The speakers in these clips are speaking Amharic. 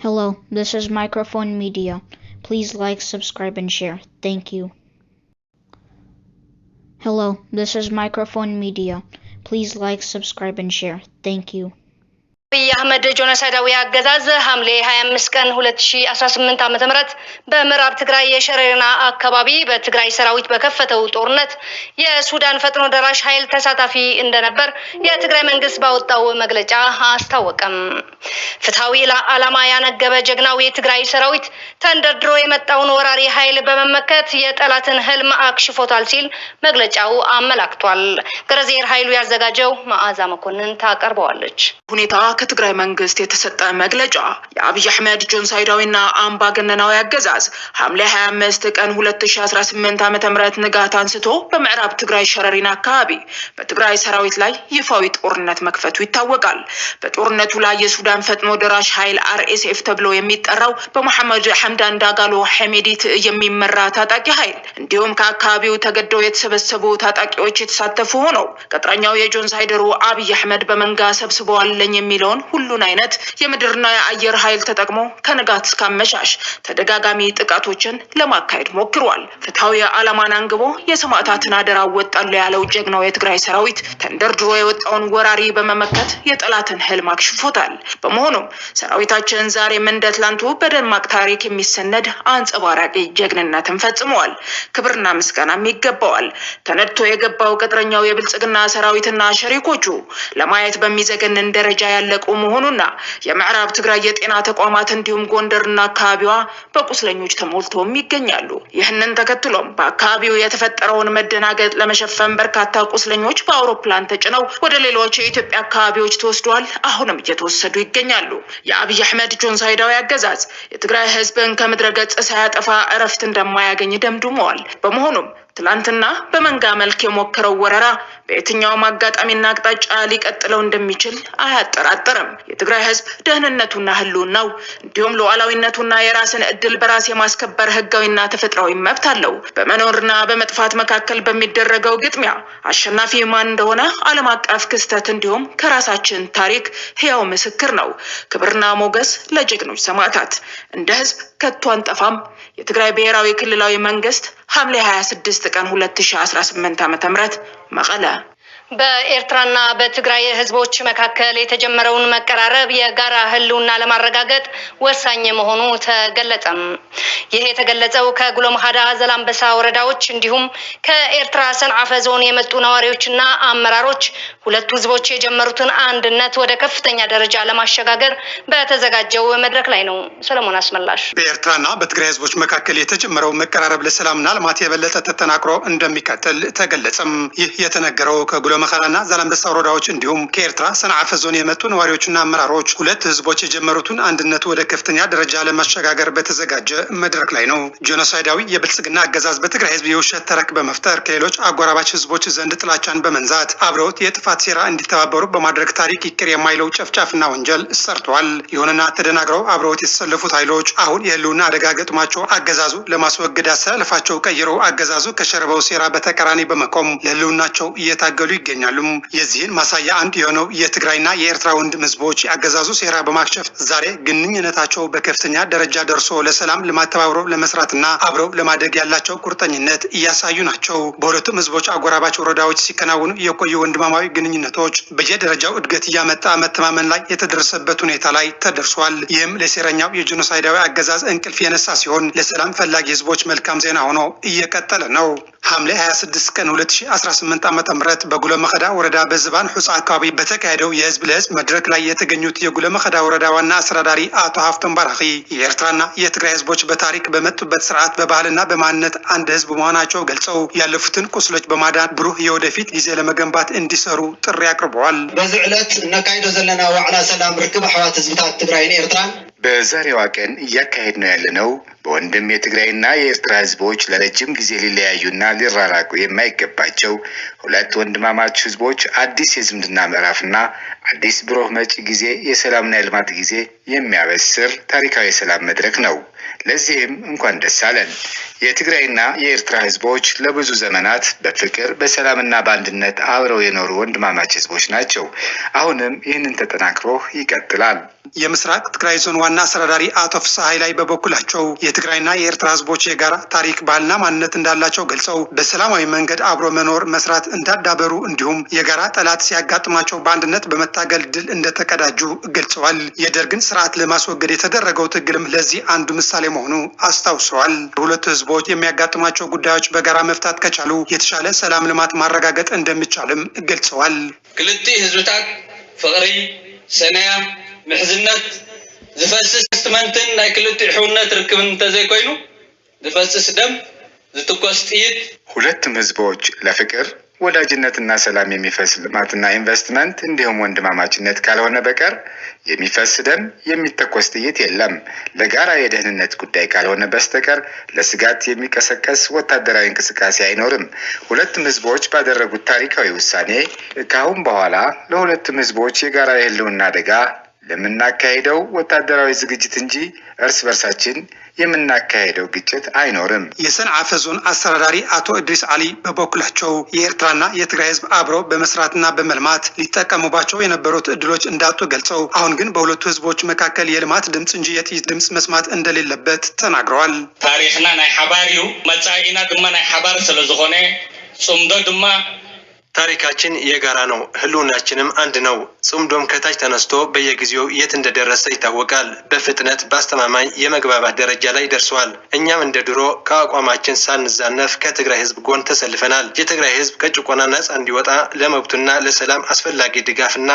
Hello, this is Microphone Media. Please like, subscribe, and share. Thank you. Hello, this is Microphone Media. Please like, subscribe, and share. Thank you. የአህመድ ጆኖሳይዳዊ አገዛዝ ሐምሌ 25 ቀን 2018 ዓ.ም በምዕራብ ትግራይ የሸረሪና አካባቢ በትግራይ ሰራዊት በከፈተው ጦርነት የሱዳን ፈጥኖ ደራሽ ኃይል ተሳታፊ እንደነበር የትግራይ መንግስት ባወጣው መግለጫ አስታወቀም። ፍትሃዊ ዓላማ ያነገበ ጀግናው የትግራይ ሰራዊት ተንደርድሮ የመጣውን ወራሪ ኃይል በመመከት የጠላትን ህልም አክሽፎታል ሲል መግለጫው አመላክቷል። ገረዜር ኃይሉ ያዘጋጀው መዓዛ መኮንን ታቀርበዋለች። ሁኔታ ከትግራይ መንግስት የተሰጠ መግለጫ የአብይ አህመድ ጆኖሳይዳዊና አምባገነናዊ አገዛዝ ሐምሌ 25 ቀን 2018 ዓ.ም ንጋት አንስቶ በምዕራብ ትግራይ ሸረሪና አካባቢ በትግራይ ሰራዊት ላይ ይፋዊ ጦርነት መክፈቱ ይታወቃል። በጦርነቱ ላይ የሱዳን ፈጥኖ ደራሽ ኃይል RSF ተብሎ የሚጠራው በመሐመድ ሐምዳን ዳጋሎ ሐሜዲት የሚመራ ታጣቂ ኃይል እንዲሁም ከአካባቢው ተገደው የተሰበሰቡ ታጣቂዎች የተሳተፉ ሆነው ቅጥረኛው የጆኖሳይደሩ አብይ አህመድ በመንጋ ሰብስበዋለኝ የሚለውን ሁሉን አይነት የምድርና የአየር ኃይል ተጠቅሞ ከንጋት እስከ አመሻሽ ተደጋጋሚ ጥቃቶችን ለማካሄድ ሞክሯል። ፍትሃዊ ዓላማን አንግቦ የሰማዕታትን አደራ ወጣሉ ያለው ጀግናው የትግራይ ሰራዊት ተንደርድሮ የወጣውን ወራሪ በመመከት የጠላትን ህልም አክሽፎታል። በመሆኑም ሰራዊታችን ዛሬም እንደ ትላንቱ በደማቅ ታሪክ የሚሰነድ አንጸባራቂ ጀግንነትን ፈጽመዋል። ክብርና ምስጋናም ይገባዋል። ተነድቶ የገባው ቅጥረኛው የብልጽግና ሰራዊትና ሸሪኮቹ ለማየት በሚዘገንን ደረጃ ያለቁ መሆኑና የምዕራብ ትግራይ የጤና ተቋማት እንዲሁም ጎንደርና አካባቢዋ በቁስለኞች ተሞልተው ይገኛሉ። ይህንን ተከትሎም በአካባቢው የተፈጠረውን መደናገጥ ለመሸፈን በርካታ ቁስለኞች በአውሮፕላን ተጭነው ወደ ሌሎች የኢትዮጵያ አካባቢዎች ተወስደዋል። አሁንም እየተወሰዱ ይገኛሉ። የአብይ አህመድ ጆኖሳይዳዊ አገዛዝ የትግራይ ህዝብን ከምድረ ገጽ ሳያጠፋ እረፍት እንደማያገኝ ደምድመዋል። በመሆኑም ትላንትና በመንጋ መልክ የሞከረው ወረራ በየትኛውም አጋጣሚና አቅጣጫ ሊቀጥለው እንደሚችል አያጠራጥርም። የትግራይ ህዝብ ደህንነቱና ህልውናው እንዲሁም ሉዓላዊነቱና የራስን እድል በራስ የማስከበር ህጋዊና ተፈጥሯዊ መብት አለው። በመኖርና በመጥፋት መካከል በሚደረገው ግጥሚያ አሸናፊ ማን እንደሆነ ዓለም አቀፍ ክስተት እንዲሁም ከራሳችን ታሪክ ህያው ምስክር ነው። ክብርና ሞገስ ለጀግኖች ሰማዕታት። እንደ ህዝብ ከቶ አንጠፋም። የትግራይ ብሔራዊ ክልላዊ መንግስት ሐምሌ 26 ቀን 2018 ዓ.ም መቀለ። በኤርትራና በትግራይ ህዝቦች መካከል የተጀመረውን መቀራረብ የጋራ ህልውና ለማረጋገጥ ወሳኝ መሆኑ ተገለጸም። ይህ የተገለጸው ከጉሎ መሃዳ ዘላንበሳ ወረዳዎች እንዲሁም ከኤርትራ ሰንዓፈ ዞን የመጡ ነዋሪዎችና አመራሮች ሁለቱ ህዝቦች የጀመሩትን አንድነት ወደ ከፍተኛ ደረጃ ለማሸጋገር በተዘጋጀው መድረክ ላይ ነው። ሰለሞን አስመላሽ። በኤርትራና በትግራይ ህዝቦች መካከል የተጀመረው መቀራረብ ለሰላምና ልማት የበለጠ ተጠናክሮ እንደሚቀጥል ተገለጸም። ይህ የተነገረው ከጉሎ መኻላና ዛላንበሳ ወረዳዎች እንዲሁም ከኤርትራ ሰንዓፈ ዞን የመጡ ነዋሪዎችና አመራሮች ሁለት ህዝቦች የጀመሩትን አንድነት ወደ ከፍተኛ ደረጃ ለማሸጋገር በተዘጋጀ መድረክ ላይ ነው። ጆኖሳይዳዊ የብልጽግና አገዛዝ በትግራይ ህዝብ የውሸት ተረክ በመፍጠር ከሌሎች አጎራባች ህዝቦች ዘንድ ጥላቻን በመንዛት አብረውት የጥፋት ሴራ እንዲተባበሩ በማድረግ ታሪክ ይቅር የማይለው ጨፍጫፍና ወንጀል ሰርቷል። ይሁንና ተደናግረው አብረውት የተሰለፉት ኃይሎች አሁን የህልውና አደጋ ገጥሟቸው አገዛዙ ለማስወገድ አሰላለፋቸው ቀይረው አገዛዙ ከሸረበው ሴራ በተቃራኒ በመቆም ለህልውናቸው እየታገሉ ይገኛሉ። የዚህን ማሳያ አንድ የሆነው የትግራይና የኤርትራ ወንድም ህዝቦች የአገዛዙ ሴራ በማክሸፍ ዛሬ ግንኙነታቸው በከፍተኛ ደረጃ ደርሶ ለሰላም ልማት ተባብረው ለመስራትና አብረው ለማደግ ያላቸው ቁርጠኝነት እያሳዩ ናቸው። በሁለቱም ህዝቦች አጎራባች ወረዳዎች ሲከናወኑ የቆዩ ወንድማማዊ ግንኙነቶች በየደረጃው እድገት እያመጣ መተማመን ላይ የተደረሰበት ሁኔታ ላይ ተደርሷል። ይህም ለሴረኛው የጆኖሳይዳዊ አገዛዝ እንቅልፍ የነሳ ሲሆን ለሰላም ፈላጊ ህዝቦች መልካም ዜና ሆኖ እየቀጠለ ነው። ሐምሌ 26 ቀን 2018 ዓ.ም በጉሎ መኸዳ ወረዳ በዝባን ሑጻ አካባቢ በተካሄደው የህዝብ ለህዝብ መድረክ ላይ የተገኙት የጉሎ መኸዳ ወረዳ ዋና አስተዳዳሪ አቶ ሀፍቶም ባራኺ የኤርትራና የትግራይ ህዝቦች በታሪክ በመጡበት ስርዓት በባህልና በማንነት አንድ ህዝብ መሆናቸው ገልጸው ያለፉትን ቁስሎች በማዳን ብሩህ የወደፊት ጊዜ ለመገንባት እንዲሰሩ ጥሪ አቅርበዋል። በዚህ ዕለት እናካሂዶ ዘለና ዋዕላ ሰላም ርክብ አሕዋት ህዝብታት ትግራይን ኤርትራን በዛሬዋ ቀን እያካሄድ ነው ያለነው በወንድም የትግራይና የኤርትራ ህዝቦች ለረጅም ጊዜ ሊለያዩና ሊራራቁ የማይገባቸው ሁለት ወንድማማች ህዝቦች አዲስ የዝምድና ምዕራፍና አዲስ ብሩህ መጪ ጊዜ የሰላምና የልማት ጊዜ የሚያበስር ታሪካዊ የሰላም መድረክ ነው። ለዚህም እንኳን ደስ አለን። የትግራይና የኤርትራ ህዝቦች ለብዙ ዘመናት በፍቅር በሰላምና በአንድነት አብረው የኖሩ ወንድማማች ህዝቦች ናቸው። አሁንም ይህንን ተጠናክሮ ይቀጥላል። የምስራቅ ትግራይ ዞን ዋና አስተዳዳሪ አቶ ፍስሐ ኃይላይ በበኩላቸው የትግራይና የኤርትራ ህዝቦች የጋራ ታሪክ፣ ባህልና ማንነት እንዳላቸው ገልጸው በሰላማዊ መንገድ አብሮ መኖር መስራት እንዳዳበሩ እንዲሁም የጋራ ጠላት ሲያጋጥማቸው በአንድነት በመታገል ድል እንደተቀዳጁ ገልጸዋል። የደርግን ስርዓት ለማስወገድ የተደረገው ትግልም ለዚህ አንዱ ምሳሌ መሆኑ አስታውሰዋል። ሁለቱ ህዝቦች የሚያጋጥማቸው ጉዳዮች በጋራ መፍታት ከቻሉ የተሻለ ሰላም ልማት ማረጋገጥ እንደሚቻልም ገልጸዋል። ክልቲ ህዝብታት ፍቅሪ ሰናያ ምሕዝነት ዝፈስስ ስትመንትን ናይ ክልቲ ሕውነት ርክብን ተዘይኮይኑ ዝፈስስ ደም ዝትኮስ ጥይት ሁለቱም ህዝቦች ለፍቅር ወዳጅነትና ሰላም የሚፈስ ልማትና ኢንቨስትመንት እንዲሁም ወንድማማችነት ካልሆነ በቀር የሚፈስ ደም የሚተኮስ ጥይት የለም። ለጋራ የደህንነት ጉዳይ ካልሆነ በስተቀር ለስጋት የሚቀሰቀስ ወታደራዊ እንቅስቃሴ አይኖርም። ሁለቱም ህዝቦች ባደረጉት ታሪካዊ ውሳኔ ከአሁን በኋላ ለሁለቱም ህዝቦች የጋራ የህልውና አደጋ ለምናካሄደው ወታደራዊ ዝግጅት እንጂ እርስ በርሳችን የምናካሄደው ግጭት አይኖርም። የሰንዓፈ ዞን አስተዳዳሪ አቶ ኢድሪስ አሊ በበኩላቸው የኤርትራና የትግራይ ህዝብ አብረው በመስራትና በመልማት ሊጠቀሙባቸው የነበሩት እድሎች እንዳጡ ገልጸው አሁን ግን በሁለቱ ህዝቦች መካከል የልማት ድምጽ እንጂ የጥይት ድምጽ መስማት እንደሌለበት ተናግረዋል። ታሪክና ናይ ሓባሪው መጻኢና ድማ ናይ ሓባር ስለዝኾነ ጽምዶ ድማ ታሪካችን የጋራ ነው። ህልውናችንም አንድ ነው። ጽምዶም ከታች ተነስቶ በየጊዜው የት እንደደረሰ ይታወቃል። በፍጥነት በአስተማማኝ የመግባባት ደረጃ ላይ ደርሷል። እኛም እንደ ድሮ ከአቋማችን ሳንዛነፍ ከትግራይ ህዝብ ጎን ተሰልፈናል። የትግራይ ህዝብ ከጭቆና ነጻ እንዲወጣ ለመብቱና ለሰላም አስፈላጊ ድጋፍና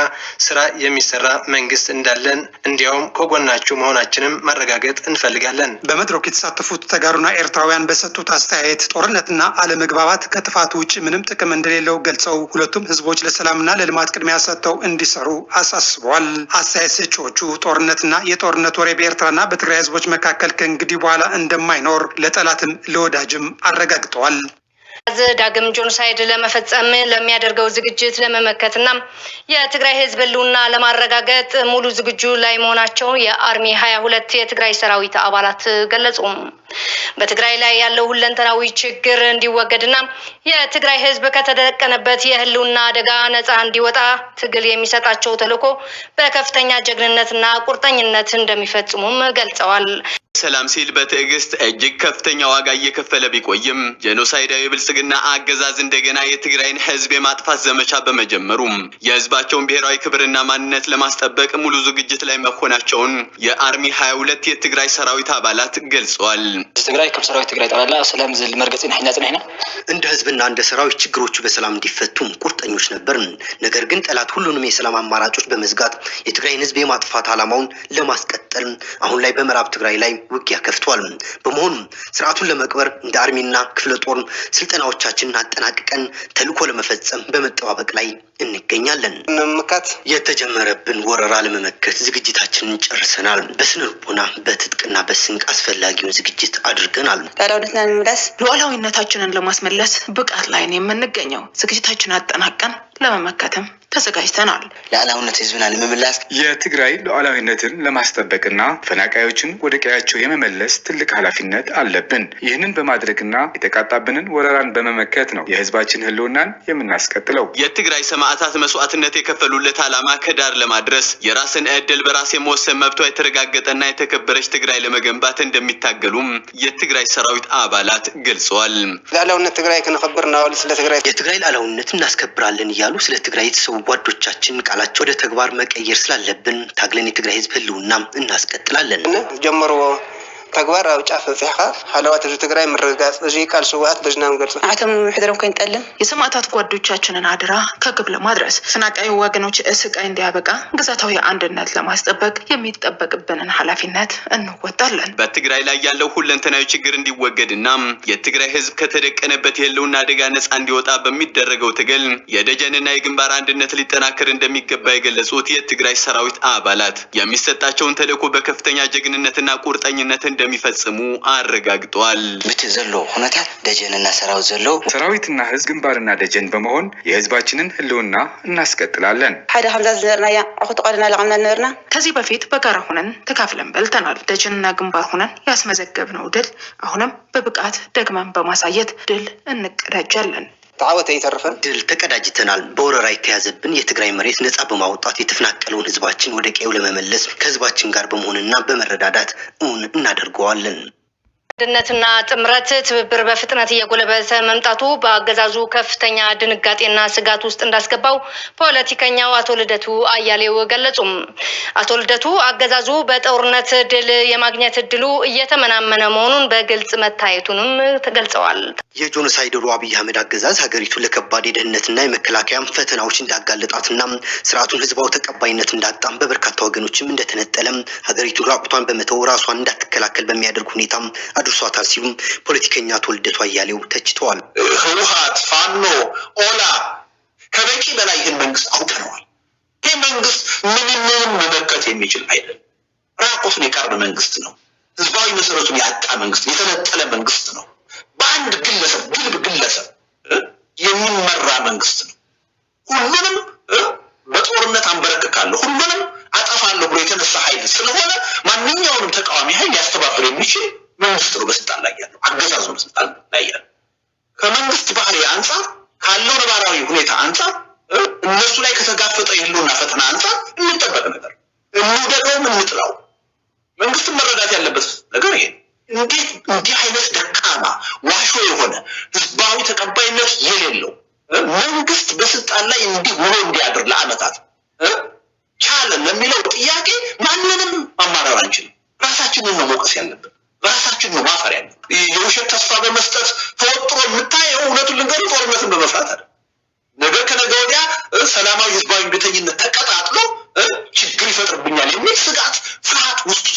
ስራ የሚሰራ መንግስት እንዳለን እንዲያውም ከጎናችሁ መሆናችንም ማረጋገጥ እንፈልጋለን። በመድረኩ የተሳተፉት ተጋሩና ኤርትራውያን በሰጡት አስተያየት ጦርነትና አለመግባባት ከጥፋት ውጭ ምንም ጥቅም እንደሌለው ገልጸው ሁለቱም ህዝቦች ለሰላምና ለልማት ቅድሚያ ሰጥተው እንዲሰሩ አሳስበዋል። አስተያየት ሰጪዎቹ ጦርነትና የጦርነት ወሬ በኤርትራና በትግራይ ህዝቦች መካከል ከእንግዲህ በኋላ እንደማይኖር ለጠላትም ለወዳጅም አረጋግጠዋል። ዳግም ጆኖሳይድ ለመፈጸም ለሚያደርገው ዝግጅት ለመመከትና የትግራይ ህዝብ ህልውና ለማረጋገጥ ሙሉ ዝግጁ ላይ መሆናቸው የአርሚ 22 የትግራይ ሰራዊት አባላት ገለጹ። በትግራይ ላይ ያለው ሁለንተናዊ ችግር እንዲወገድና የትግራይ ህዝብ ከተደቀነበት የህልውና አደጋ ነፃ እንዲወጣ ትግል የሚሰጣቸው ተልዕኮ በከፍተኛ ጀግንነትና ቁርጠኝነት እንደሚፈጽሙም ገልጸዋል። ሰላም ሲል በትዕግስት እጅግ ከፍተኛ ዋጋ እየከፈለ ቢቆይም ጄኖሳይዳዊ ብልጽግና አገዛዝ እንደገና የትግራይን ህዝብ የማጥፋት ዘመቻ በመጀመሩ የህዝባቸውን ብሔራዊ ክብርና ማንነት ለማስጠበቅ ሙሉ ዝግጅት ላይ መሆናቸውን የአርሚ 22 የትግራይ ሰራዊት አባላት ገልጸዋል። ትግራይ ከሰራዊት ትግራይ ጠቅላላ ሰላም ዝል መርገጽን ሐናጽናይና እንደ ህዝብና እንደ ሰራዊት ችግሮቹ በሰላም እንዲፈቱ ቁርጠኞች ነበርን። ነገር ግን ጠላት ሁሉንም የሰላም አማራጮች በመዝጋት የትግራይን ህዝብ የማጥፋት ዓላማውን ለማስቀጠል አሁን ላይ በመራብ ትግራይ ላይ ውጊያ ከፍቷል። በመሆኑም ስርዓቱን ለመቅበር እንደ አርሚና ክፍለ ጦር ስልጠናዎቻችንን አጠናቅቀን ተልዕኮ ለመፈጸም በመጠባበቅ ላይ እንገኛለን። መመከት የተጀመረብን ወረራ ለመመከት ዝግጅታችንን ጨርሰናል። በስነ ልቦና በትጥቅና በስንቅ አስፈላጊውን ዝግጅት አድርገናል። ሉዓላዊነታችንን ለማስመለስ ብቃት ላይ ነው የምንገኘው። ዝግጅታችንን አጠናቀን ለመመከትም ተዘጋጅተናል። ሉዓላዊነት ህዝብና ለመመለስ የትግራይ ሉዓላዊነትን ለማስጠበቅና ፈናቃዮችን ወደ ቀያቸው የመመለስ ትልቅ ኃላፊነት አለብን። ይህንን በማድረግና የተቃጣብንን ወረራን በመመከት ነው የህዝባችን ህልውናን የምናስቀጥለው። የትግራይ ሰማዕታት መስዋዕትነት የከፈሉለት ዓላማ ከዳር ለማድረስ የራስን ዕድል በራስ የመወሰን መብቷ የተረጋገጠና የተከበረች ትግራይ ለመገንባት እንደሚታገሉም የትግራይ ሰራዊት አባላት ገልጸዋል። ሉዓላዊነት ትግራይ ከነከብርና ስለ ትግራይ የትግራይ ሉዓላዊነት እናስከብራለን እያሉ ስለ ትግራይ የተሰዉ ጓዶቻችን ቃላቸው ወደ ተግባር መቀየር ስላለብን ታግለን የትግራይ ህዝብ ህልውና እናስቀጥላለን። ጀመሩ ተግባር አውጫፍ ጽሕኻ ሐለዋት ትግራይ ምርጋጽ እዚ ቃል ሰዋት በዝናም ገርጽ አተም ሕድረም ከንጠለም የሰማዕታት ጓዶቻችንን አድራ ከግብ ለማድረስ ተፈናቃይ ወገኖች ስቃይ እንዲያበቃ ግዛታዊ አንድነት ለማስጠበቅ የሚጠበቅብንን ኃላፊነት እንወጣለን። በትግራይ ላይ ያለው ሁለንተናዊ ችግር እንዲወገድና የትግራይ ህዝብ ከተደቀነበት የህልውና አደጋ ነፃ እንዲወጣ በሚደረገው ትግል የደጀንና የግንባር አንድነት ሊጠናከር እንደሚገባ የገለጹት የትግራይ ሰራዊት አባላት የሚሰጣቸውን ተልዕኮ በከፍተኛ ጀግንነትና ቁርጠኝነት እንደሚፈጽሙ አረጋግጠዋል። ብትዘሎ ሁነታት ደጀንና ሰራዊትና ህዝብ ግንባርና ደጀን በመሆን የህዝባችንን ህልውና እናስቀጥላለን። ከዚህ በፊት በጋራ ሆነን ተካፍለን በልተናል። ደጀንና ግንባር ሆነን ያስመዘገብነው ድል አሁንም በብቃት ደግመን በማሳየት ድል እንቀዳጃለን። تعاوت يترفن ድል ተቀዳጅተናል። በወረራ የተያዘብን የትግራይ መሬት ነፃ በማውጣት የተፈናቀለውን ህዝባችን ወደ ቀዬው ለመመለስ ከህዝባችን ጋር በመሆንና በመረዳዳት እናደርገዋለን። አንድነትና ጥምረት ትብብር በፍጥነት እየጎለበተ መምጣቱ በአገዛዙ ከፍተኛ ድንጋጤና ስጋት ውስጥ እንዳስገባው ፖለቲከኛው አቶ ልደቱ አያሌው ገለጹም። አቶ ልደቱ አገዛዙ በጦርነት ድል የማግኘት እድሉ እየተመናመነ መሆኑን በግልጽ መታየቱንም ተገልጸዋል። የጆኖሳይደሩ አብይ አህመድ አገዛዝ ሀገሪቱ ለከባድ የደህንነትና የመከላከያ ፈተናዎች እንዳጋለጣትና ስርዓቱን ህዝባው ተቀባይነት እንዳጣም በበርካታ ወገኖችም እንደተነጠለም ሀገሪቱ ራቁቷን በመተው ራሷን እንዳትከላከል በሚያደርግ ሁኔታ አድርሷታል ሲሉ ፖለቲከኛ አቶ ልደቱ አያሌው ተችተዋል። ህወሓት፣ ፋኖ፣ ኦላ ከበቂ በላይ ይህን መንግስት አውቀነዋል። ይህ መንግስት ምንም መመከት የሚችል አይደለም። ራቁቱን የቀረ መንግስት ነው። ህዝባዊ መሰረቱን ያጣ መንግስት፣ የተነጠለ መንግስት ነው። በአንድ ግለሰብ ግለሰብ የሚመራ መንግስት ነው። ሁሉንም በጦርነት አንበረክካለሁ፣ ሁሉንም አጠፋለሁ ብሎ የተነሳ ኃይል ስለሆነ ማንኛውንም ተቃዋሚ ኃይል ያስተባብር የሚችል መንግስት ነው በስልጣን ላይ ያለው። አገዛዙ በስልጣን ላይ ያለው ከመንግስት ባህሪ አንፃር ካለው ነባራዊ ሁኔታ አንፃር እነሱ ላይ ከተጋፈጠ የህልውና ፈተና አንፃር የሚጠበቅ ነገር እንውደደውም እንጥላው መንግስት መረዳት ያለበት ነገር ይሄ እንዲህ አይነት ደካማ ዋሾ የሆነ ህዝባዊ ተቀባይነት የሌለው መንግስት በስልጣን ላይ እንዲህ ውሎ እንዲያድር ለአመታት ቻለ ለሚለው ጥያቄ ማንንም ማማረር አንችልም። ራሳችንን ነው መውቀስ ያለብን። ራሳችን ነው ማፈር ያለብን። የውሸት ተስፋ በመስጠት ተወጥሮ የምታየው እውነቱን ልንገር ጦርነትን በመፍራት አይደል። ነገር ከነገ ወዲያ ሰላማዊ ህዝባዊ ቤተኝነት ተቀጣጥሎ ችግር ይፈጥርብኛል የሚል ስጋት ፍርሃት ውስጥ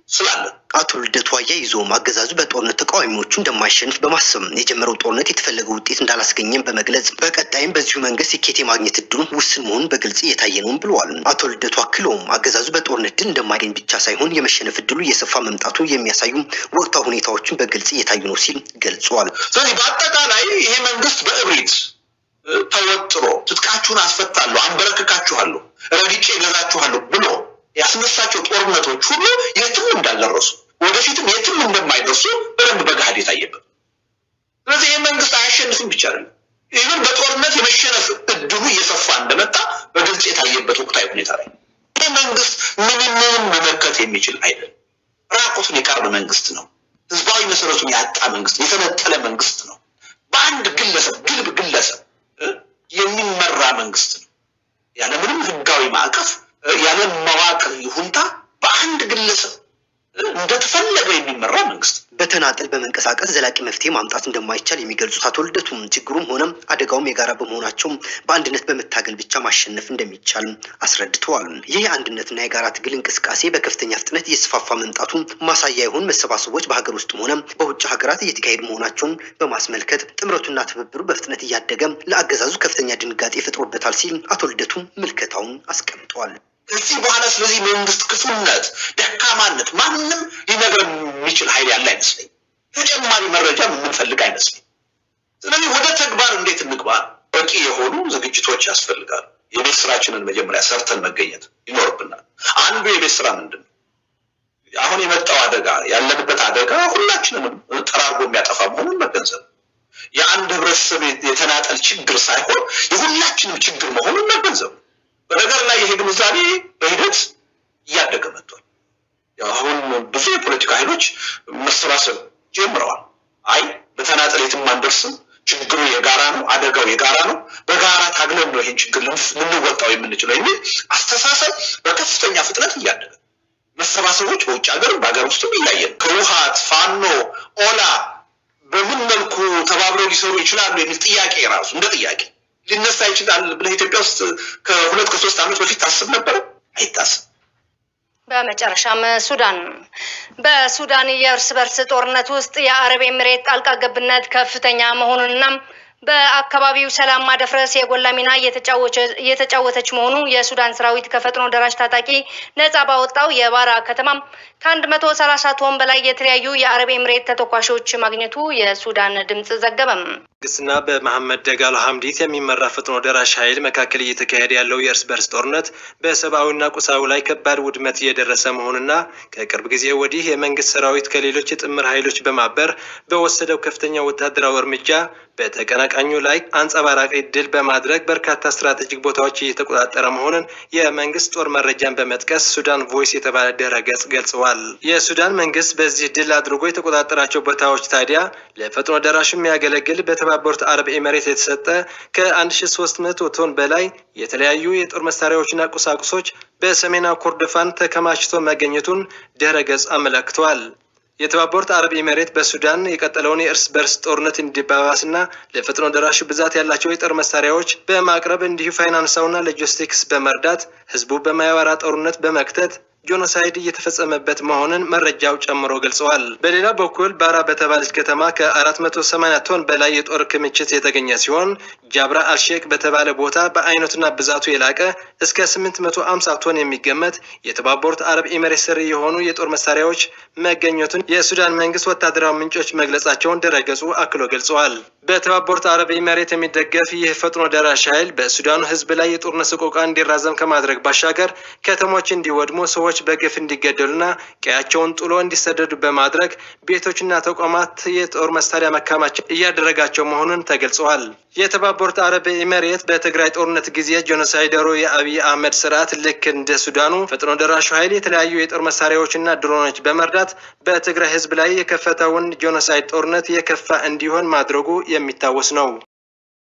ስላለ አቶ ልደቱ አያይዘውም አገዛዙ በጦርነት ተቃዋሚዎቹ እንደማይሸንፍ በማሰብ የጀመረው ጦርነት የተፈለገው ውጤት እንዳላስገኘም በመግለጽ በቀጣይም በዚሁ መንግስት ስኬት የማግኘት እድሉ ውስን መሆኑን በግልጽ እየታየ ነው ብለዋል። አቶ ልደቱ አክለውም አገዛዙ በጦርነት ድል እንደማይገኝ ብቻ ሳይሆን የመሸነፍ እድሉ እየሰፋ መምጣቱ የሚያሳዩ ወቅታዊ ሁኔታዎችን በግልጽ እየታዩ ነው ሲል ገልጿል። ስለዚህ በአጠቃላይ ይሄ መንግስት በእብሪት ተወጥሮ ትጥቃችሁን አስፈታለሁ፣ አንበረክካችኋለሁ፣ ረግጬ ገዛችኋለሁ ብሎ ያስነሳቸው ጦርነቶች ሁሉ የትም እንዳልደረሱ ወደፊትም የትም እንደማይደርሱ በደንብ በገሃድ የታየበት። ስለዚህ ይህ መንግስት አያሸንፍም ብቻ አይደለም፣ ይህን በጦርነት የመሸነፍ እድሉ እየሰፋ እንደመጣ በግልጽ የታየበት ወቅታዊ ሁኔታ ላይ ይህ መንግስት ምንም መመከት የሚችል አይደለም። ራቁቱን የቀረ መንግስት ነው። ህዝባዊ መሰረቱን ያጣ መንግስት፣ የተነጠለ መንግስት ነው። በአንድ ግለሰብ ግለሰብ የሚመራ መንግስት ነው። ያለምንም ህጋዊ ማዕቀፍ ያለ መዋቅር ይሁንታ በአንድ ግለሰብ እንደተፈለገ የሚመራ መንግስት በተናጠል በመንቀሳቀስ ዘላቂ መፍትሄ ማምጣት እንደማይቻል የሚገልጹት አቶ ልደቱ ችግሩም ሆነም አደጋውም የጋራ በመሆናቸው በአንድነት በመታገል ብቻ ማሸነፍ እንደሚቻል አስረድተዋል። ይህ አንድነትና የጋራ ትግል እንቅስቃሴ በከፍተኛ ፍጥነት እየተስፋፋ መምጣቱ ማሳያ የሆኑ መሰባሰቦች በሀገር ውስጥም ሆነ በውጭ ሀገራት እየተካሄዱ መሆናቸውን በማስመልከት ጥምረቱና ትብብሩ በፍጥነት እያደገ ለአገዛዙ ከፍተኛ ድንጋጤ ፈጥሮበታል ሲል አቶ ልደቱ ምልከታውን አስቀምጠዋል። ከዚህ በኋላ ስለዚህ መንግስት ክፉነት፣ ደካማነት ማንንም ሊነግር የሚችል ኃይል ያለ አይመስለኝ። ተጨማሪ መረጃ የምንፈልግ አይመስለኝ። ስለዚህ ወደ ተግባር እንዴት እንግባ? በቂ የሆኑ ዝግጅቶች ያስፈልጋሉ። የቤት ስራችንን መጀመሪያ ሰርተን መገኘት ይኖርብናል። አንዱ የቤት ስራ ምንድን ነው? አሁን የመጣው አደጋ ያለንበት አደጋ ሁላችንንም ጠራርጎ የሚያጠፋ መሆኑን መገንዘብ፣ የአንድ ህብረተሰብ የተናጠል ችግር ሳይሆን የሁላችንም ችግር መሆኑን መገንዘብ። በነገር ላይ ይሄ ግንዛቤ በሂደት እያደገ መጥቷል። አሁን ብዙ የፖለቲካ ኃይሎች መሰባሰብ ጀምረዋል። አይ በተናጠል የትም አንደርስም፣ ችግሩ የጋራ ነው፣ አደጋው የጋራ ነው፣ በጋራ ታግለን ነው ይሄን ችግር ልንወጣው የምንችለው የሚል አስተሳሰብ በከፍተኛ ፍጥነት እያደገ መሰባሰቦች በውጭ ሀገር በሀገር ውስጥም እያየን ህወሓት፣ ፋኖ፣ ኦላ በምን መልኩ ተባብረው ሊሰሩ ይችላሉ የሚል ጥያቄ ራሱ እንደ ጥያቄ ሊነሳ ይችላል ብለህ ኢትዮጵያ ውስጥ ከ2-3 ዓመት በፊት ታስብ ነበር? አይታሰብ። በመጨረሻም በሱዳን የእርስ በርስ ጦርነት ውስጥ የአረብ ኤሚሬት ጣልቃ ገብነት ከፍተኛ መሆኑንና በአካባቢው ሰላም ማደፍረስ የጎላ ሚና እየተጫወተች መሆኑ የሱዳን ሰራዊት ከፈጥኖ ደራሽ ታጣቂ ነጻ ባወጣው የባራ ከተማም ከ130 ቶን በላይ የተለያዩ የአረብ ኤምሬት ተተኳሾች ማግኘቱ የሱዳን ድምጽ ዘገበም። ግስና በመሐመድ ደጋሎ ሐምዲት የሚመራ ፈጥኖ ደራሽ ኃይል መካከል እየተካሄደ ያለው የእርስ በርስ ጦርነት በሰብአዊና ቁሳዊ ላይ ከባድ ውድመት እየደረሰ መሆኑና ከቅርብ ጊዜ ወዲህ የመንግስት ሰራዊት ከሌሎች የጥምር ኃይሎች በማበር በወሰደው ከፍተኛ ወታደራዊ እርምጃ በተቀናቃኙ ላይ አንጸባራቂ ድል በማድረግ በርካታ ስትራቴጂክ ቦታዎች እየተቆጣጠረ መሆኑን የመንግስት ጦር መረጃን በመጥቀስ ሱዳን ቮይስ የተባለ ድረ-ገጽ ገልጸዋል። የሱዳን መንግስት በዚህ ድል አድርጎ የተቆጣጠራቸው ቦታዎች ታዲያ ለፈጥኖ ደራሹ የሚያገለግል በተባበሩት አረብ ኤሚሬት የተሰጠ ከ1300 ቶን በላይ የተለያዩ የጦር መሳሪያዎችና ቁሳቁሶች በሰሜናዊ ኮርዶፋን ተከማችቶ መገኘቱን ድረ-ገጽ አመለክተዋል። የተባበሩት አረብ ኤሚሬት በሱዳን የቀጠለውን የእርስ በርስ ጦርነት እንዲባባስና ለፈጥኖ ደራሹ ብዛት ያላቸው የጦር መሳሪያዎች በማቅረብ እንዲሁ ፋይናንሳውና ሎጂስቲክስ በመርዳት ህዝቡ በማያባራ ጦርነት በመክተት ጆኖሳይድ እየተፈጸመበት መሆኑን መረጃው ጨምሮ ገልጸዋል። በሌላ በኩል ባራ በተባለች ከተማ ከ480 ቶን በላይ የጦር ክምችት የተገኘ ሲሆን ጃብራ አልሼክ በተባለ ቦታ በአይነቱና ብዛቱ የላቀ እስከ 850 ቶን የሚገመት የተባበሩት አረብ ኤሚሬት ስር የሆኑ የጦር መሳሪያዎች መገኘቱን የሱዳን መንግስት ወታደራዊ ምንጮች መግለጻቸውን ድረ-ገጹ አክሎ ገልጸዋል። በተባበሩት አረብ ኤሚሬት የሚደገፍ ይህ ፈጥኖ ደራሽ ኃይል በሱዳኑ ህዝብ ላይ የጦርነት ሰቆቃ እንዲራዘም ከማድረግ ባሻገር ከተሞች እንዲወድሙ፣ ሰዎች በግፍ እንዲገደሉና ቀያቸውን ጥሎ እንዲሰደዱ በማድረግ ቤቶችና ተቋማት የጦር መሳሪያ መካማቻ እያደረጋቸው መሆኑን ተገልጸዋል። የተባበሩት አረብ ኤሚሬት በትግራይ ጦርነት ጊዜ ጆኖሳይደሩ የአብይ አህመድ ስርዓት ልክ እንደ ሱዳኑ ፈጥኖ ደራሹ ኃይል የተለያዩ የጦር መሳሪያዎችና ድሮኖች በመርዳት በትግራይ ህዝብ ላይ የከፈተውን ጆኖሳይድ ጦርነት የከፋ እንዲሆን ማድረጉ የሚታወስ ነው።